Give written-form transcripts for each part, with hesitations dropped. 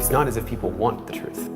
It's not as if people want the truth.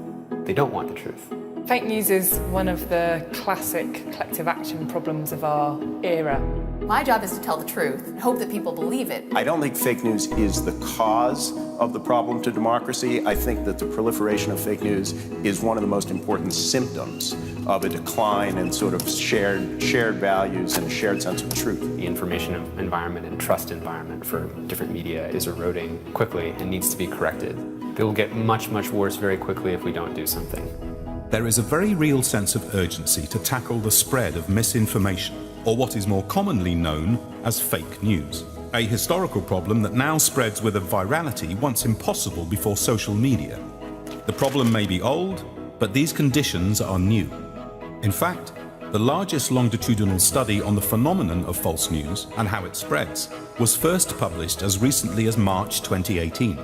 They don't want the truth. Fake news is one of the classic collective action problems of our era. My job is to tell the truth and hope that people believe it. I don't think fake news is the cause of the problem to democracy. I think that the proliferation of fake news is one of the most important symptoms of a decline in sort of shared values and a shared sense of truth. The information environment and trust environment for different media is eroding quickly and needs to be corrected. It will get much, much worse very quickly if we don't do something. There is a very real sense of urgency to tackle the spread of misinformation, or what is more commonly known as fake news. A historical problem that now spreads with a virality once impossible before social media. The problem may be old, but these conditions are new. In fact, the largest longitudinal study on the phenomenon of false news and how it spreads was first published as recently as March 2018.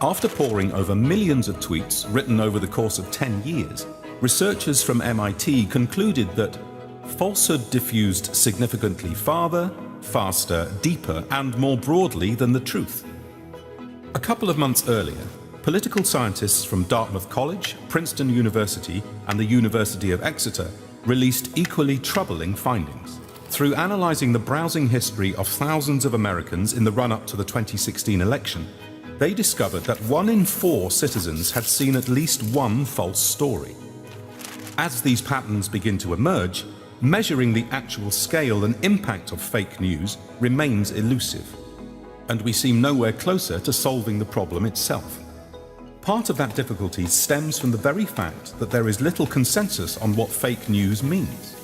After poring over millions of tweets written over the course of 10 years, researchers from MIT concluded that falsehood diffused significantly farther, faster, deeper, and more broadly than the truth. A couple of months earlier, political scientists from Dartmouth College, Princeton University, and the University of Exeter released equally troubling findings. Through analysing the browsing history of thousands of Americans in the run-up to the 2016 election, they discovered that 1 in 4 citizens had seen at least one false story. As these patterns begin to emerge, measuring the actual scale and impact of fake news remains elusive, and we seem nowhere closer to solving the problem itself. Part of that difficulty stems from the very fact that there is little consensus on what fake news means.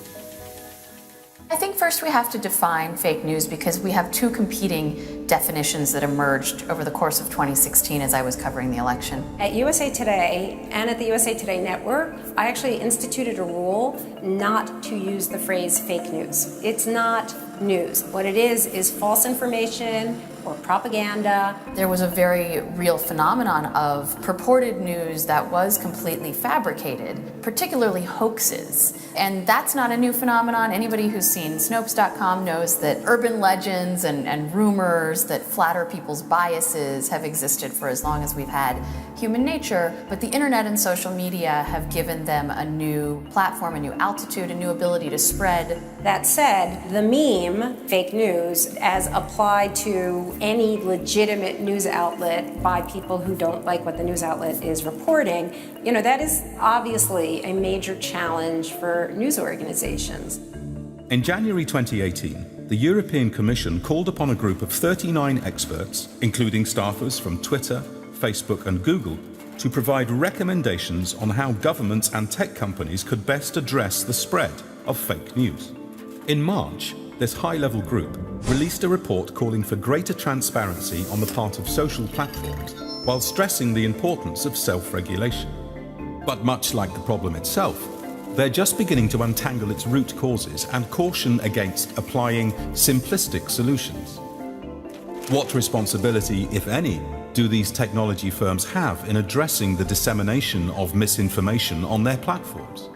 I think first we have to define fake news because we have two competing definitions that emerged over the course of 2016 as I was covering the election. At USA Today and at the USA Today Network, I actually instituted a rule not to use the phrase fake news. It's not news. What it is false information or propaganda. There was a very real phenomenon of purported news that was completely fabricated, particularly hoaxes. And that's not a new phenomenon. Anybody who's seen Snopes.com knows that urban legends and rumors that flatter people's biases have existed for as long as we've had human nature. But the internet and social media have given them a new platform, a new altitude, a new ability to spread. That said, the meme, fake news, as applied to any legitimate news outlet by people who don't like what the news outlet is reporting, that is obviously a major challenge for news organizations. In January 2018, the European Commission called upon a group of 39 experts, including staffers from Twitter, Facebook and Google, to provide recommendations on how governments and tech companies could best address the spread of fake news. In March, this high-level group released a report calling for greater transparency on the part of social platforms, while stressing the importance of self-regulation. But much like the problem itself, they're just beginning to untangle its root causes and caution against applying simplistic solutions. What responsibility, if any, do these technology firms have in addressing the dissemination of misinformation on their platforms?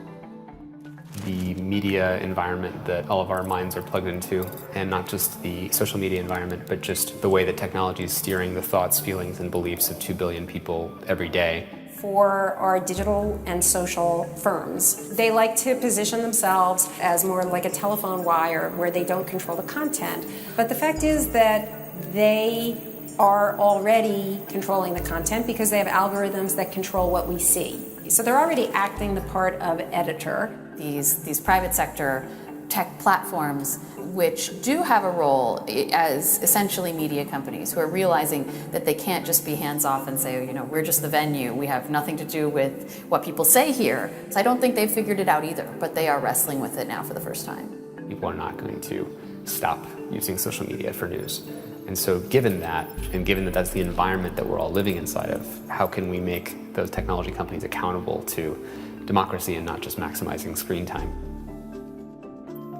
The media environment that all of our minds are plugged into, and not just the social media environment, but just the way that technology is steering the thoughts, feelings, and beliefs of 2 billion people every day. For our digital and social firms, they like to position themselves as more like a telephone wire where they don't control the content. But the fact is that they are already controlling the content because they have algorithms that control what we see. So they're already acting the part of editor. These private sector tech platforms, which do have a role as essentially media companies who are realizing that they can't just be hands-off and say, we're just the venue, we have nothing to do with what people say here. So I don't think they've figured it out either, but they are wrestling with it now for the first time. People are not going to stop using social media for news. And so given that, and given that that's the environment that we're all living inside of, how can we make those technology companies accountable to democracy and not just maximizing screen time?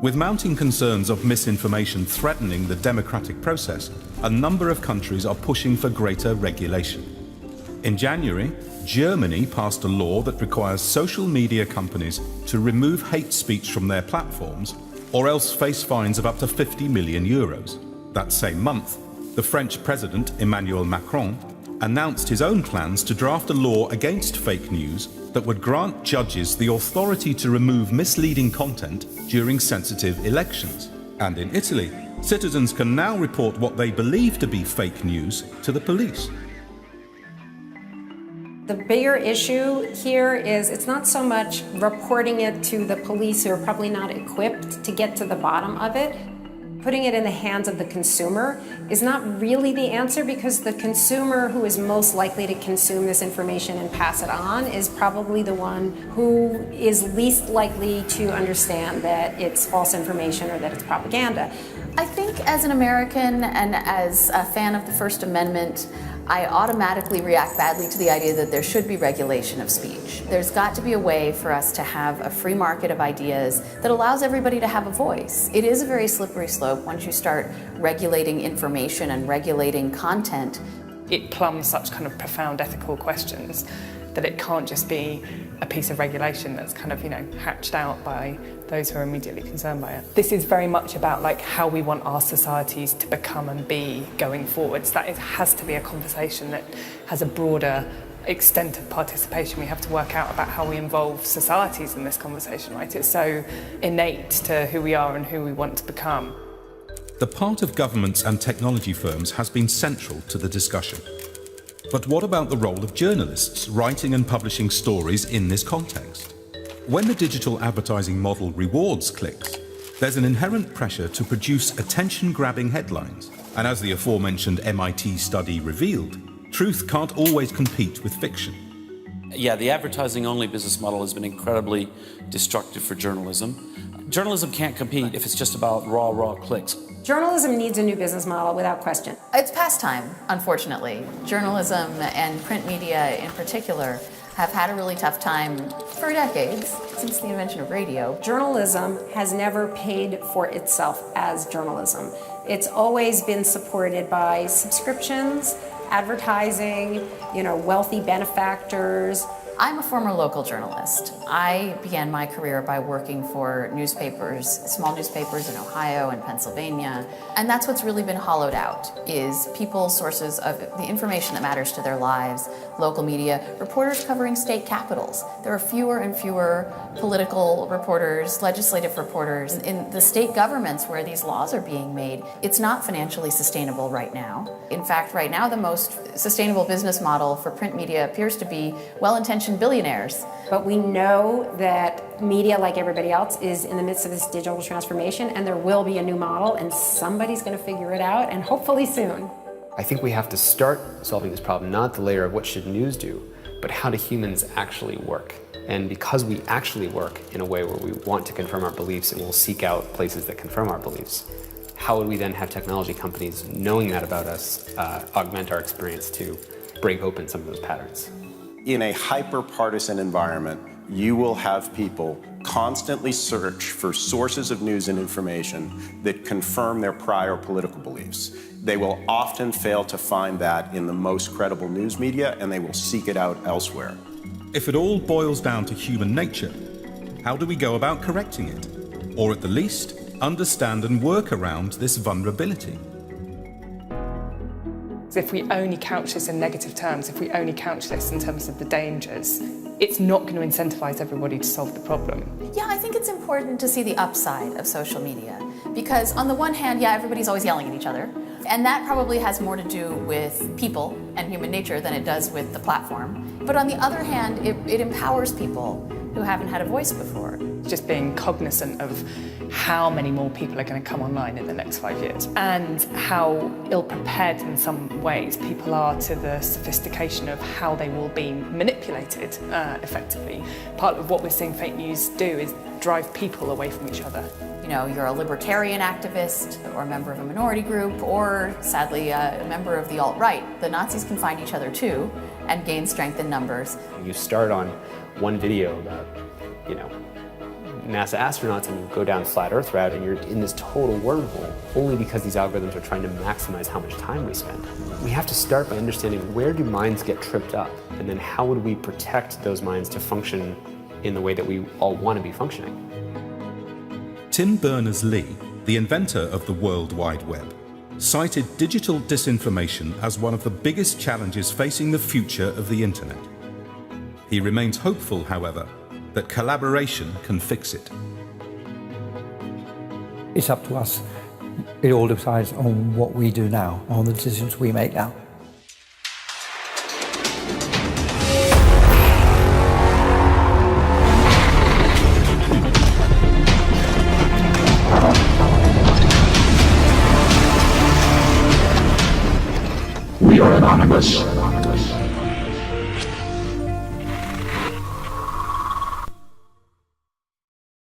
With mounting concerns of misinformation threatening the democratic process, a number of countries are pushing for greater regulation. In January, Germany passed a law that requires social media companies to remove hate speech from their platforms or else face fines of up to 50 million euros. That same month, the French President Emmanuel Macron announced his own plans to draft a law against fake news that would grant judges the authority to remove misleading content during sensitive elections. And in Italy, citizens can now report what they believe to be fake news to the police. The bigger issue here is it's not so much reporting it to the police who are probably not equipped to get to the bottom of it. Putting it in the hands of the consumer is not really the answer, because the consumer who is most likely to consume this information and pass it on is probably the one who is least likely to understand that it's false information or that it's propaganda. I think as an American and as a fan of the First Amendment, I automatically react badly to the idea that there should be regulation of speech. There's got to be a way for us to have a free market of ideas that allows everybody to have a voice. It is a very slippery slope once you start regulating information and regulating content. It plumbs such kind of profound ethical questions that it can't just be a piece of regulation that's kind of, hatched out by those who are immediately concerned by it. This is very much about how we want our societies to become and be going forwards. That has to be a conversation that has a broader extent of participation. We have to work out about how we involve societies in this conversation, right? It's so innate to who we are and who we want to become. The part of governments and technology firms has been central to the discussion. But what about the role of journalists writing and publishing stories in this context? When the digital advertising model rewards clicks, there's an inherent pressure to produce attention-grabbing headlines. And as the aforementioned MIT study revealed, truth can't always compete with fiction. Yeah, the advertising-only business model has been incredibly destructive for journalism. Journalism can't compete if it's just about raw clicks. Journalism needs a new business model without question. It's past time, unfortunately. Journalism and print media in particular have had a really tough time for decades, since the invention of radio. Journalism has never paid for itself as journalism. It's always been supported by subscriptions, advertising, wealthy benefactors. I'm a former local journalist. I began my career by working for newspapers, small newspapers in Ohio and Pennsylvania. And that's what's really been hollowed out, is people's sources of the information that matters to their lives, local media, reporters covering state capitals. There are fewer and fewer political reporters, legislative reporters. In the state governments where these laws are being made, it's not financially sustainable right now. In fact, right now, the most sustainable business model for print media appears to be well-intentioned billionaires. But we know that media, like everybody else, is in the midst of this digital transformation, and there will be a new model, and somebody's going to figure it out, and hopefully soon. I think we have to start solving this problem, not the layer of what should news do, but how do humans actually work? And because we actually work in a way where we want to confirm our beliefs and we'll seek out places that confirm our beliefs, how would we then have technology companies, knowing that about us, augment our experience to break open some of those patterns? In a hyper-partisan environment, you will have people constantly search for sources of news and information that confirm their prior political beliefs. They will often fail to find that in the most credible news media, and they will seek it out elsewhere. If it all boils down to human nature, how do we go about correcting it? Or at the least, understand and work around this vulnerability? If we only couch this in negative terms, if we only couch this in terms of the dangers, it's not going to incentivize everybody to solve the problem. Yeah, I think it's important to see the upside of social media, because on the one hand, everybody's always yelling at each other, and that probably has more to do with people and human nature than it does with the platform. But on the other hand, it empowers people who haven't had a voice before. Just being cognizant of how many more people are going to come online in the next 5 years, and how ill-prepared in some ways people are to the sophistication of how they will be manipulated effectively. Part of what we're seeing fake news do is drive people away from each other. You're a libertarian activist or a member of a minority group, or sadly a member of the alt-right. The Nazis can find each other too and gain strength in numbers. You start on one video about, NASA astronauts and you go down flat Earth route and you're in this total wormhole only because these algorithms are trying to maximize how much time we spend. We have to start by understanding where do minds get tripped up, and then how would we protect those minds to function in the way that we all want to be functioning. Tim Berners-Lee, the inventor of the World Wide Web, cited digital disinformation as one of the biggest challenges facing the future of the internet. He remains hopeful, however, that collaboration can fix it. It's up to us. It all decides on what we do now, on the decisions we make now. We are anonymous.